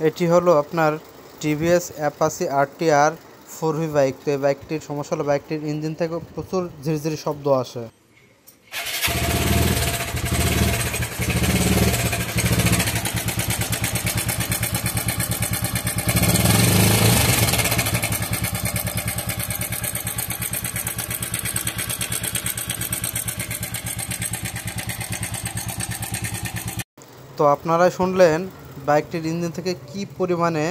এটি হলো আপনার TVS Apache RTR 4V bike. তো এই বাইকটির সমস্যা হলো বাইকটির ইঞ্জিন থেকে প্রচুর ঝিরঝিরি শব্দ আসে। তো আপনারাই শুনলেন বাইকটির ইঞ্জিন থেকে কি পরিমাণে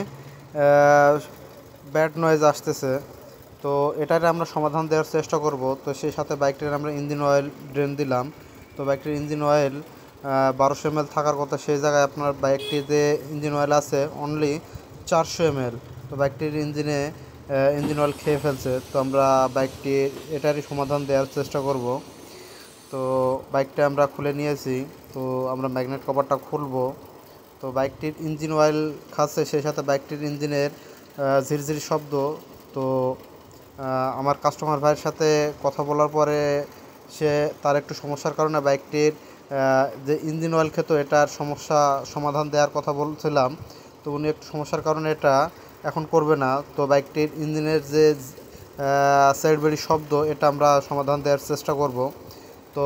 ব্যাড নয়েজ আসতেছে। তো এটার আমরা সমাধান দেওয়ার চেষ্টা করব। তো সেই সাথে বাইকটির আমরা ইঞ্জিন অয়েল ড্রেন দিলাম। তো বাইকটির ইঞ্জিন অয়েল 1200 ml থাকার কথা, সেই জায়গায় আপনার বাইকটিতে ইঞ্জিন অয়েল আছে অনলি 400 ml। তো বাইকটির ইঞ্জিন অয়েল খেয়ে ফেলছে। তো আমরা বাইকটির এটারই সমাধান দেওয়ার চেষ্টা করব। তো বাইকটা আমরা খুলে নিয়েছি। তো আমরা ম্যাগনেট কভারটা খুলবো। তো বাইকটির ইঞ্জিন অয়েল খাচ্ছে, সেই সাথে বাইকটির ইঞ্জিনের ঝিরঝিরি শব্দ। তো আমার কাস্টমার ভাইয়ের সাথে কথা বলার পরে তার একটু সমস্যার কারণে বাইকটির যে ইঞ্জিন অয়েল খেত এটার সমাধান দেওয়ার কথা বলছিলাম। তো উনি একটু সমস্যার কারণে এটা এখন করবে না। তো বাইকটির ইঞ্জিনের যে সাইড বেরি শব্দ এটা আমরা সমাধান দেওয়ার চেষ্টা করব। তো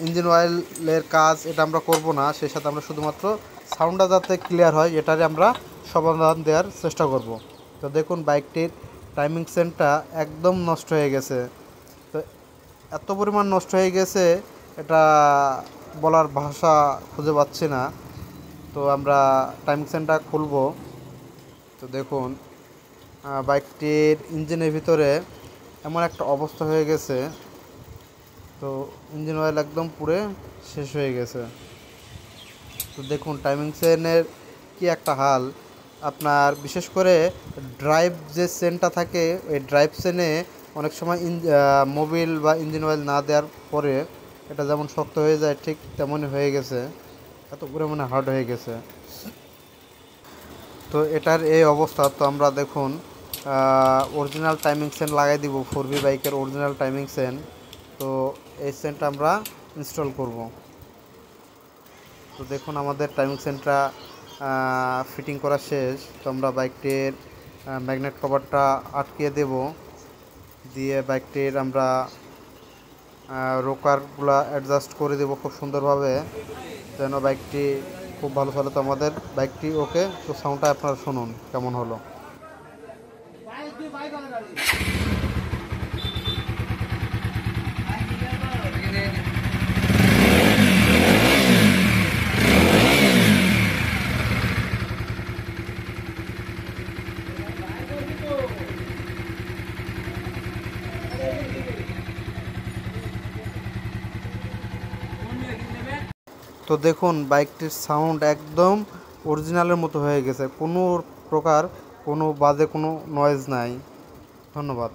ইঞ্জিন অয়েলের কাজ এটা আমরা করব না, সেই সাথে আমরা শুধুমাত্র সাউন্ডটা যাতে ক্লিয়ার হয় এটারই আমরা সমাধান দেওয়ার চেষ্টা করব। তো দেখুন বাইকটির টাইমিং সেন্সটা একদম নষ্ট হয়ে গেছে। তো এত পরিমাণ নষ্ট হয়ে গেছে এটা বলার ভাষা খুঁজে পাচ্ছি না। তো আমরা টাইমিং সেন্সটা খুলব। তো দেখুন বাইকটির ইঞ্জিনের ভিতরে এমন একটা অবস্থা হয়ে গেছে। তো ইঞ্জিন অয়েল একদম পুড়ে শেষ হয়ে গেছে। তো দেখুন টাইমিং চেনের কি একটা হাল। আপনার বিশেষ করে ড্রাইভ যে চেনটা থাকে ওই ড্রাইভ চেনে অনেক সময় মোবিল বা ইঞ্জিন অয়েল না দেওয়ার পরে এটা যেমন শক্ত হয়ে যায় ঠিক তেমনই হয়ে গেছে, এত পরিমাণে হার্ড হয়ে গেছে। তো এটার এই অবস্থা। তো আমরা দেখুন অরিজিনাল টাইমিং চেন লাগাই দিব, 4V বাইকের অরিজিনাল টাইমিং চেন। তো এই চেনটা আমরা ইনস্টল করব। তো দেখুন আমাদের টাইমিং চেনটা ফিটিং করা শেষ। তো আমরা বাইকটির ম্যাগনেট কভারটা আটকিয়ে দেব, দিয়ে বাইকটির আমরা রোকারগুলো অ্যাডজাস্ট করে দেব খুব সুন্দরভাবে যেন বাইকটি খুব ভালো চলে। তো আমাদের বাইকটি ওকে। তো সাউন্ডটা আপনারা শুনুন কেমন হলো। তো দেখুন বাইকটির সাউন্ড একদম অরিজিনালের মতো হয়ে গেছে, কোনো প্রকার কোনো বাজে কোনো নয়েজ নাই। ধন্যবাদ।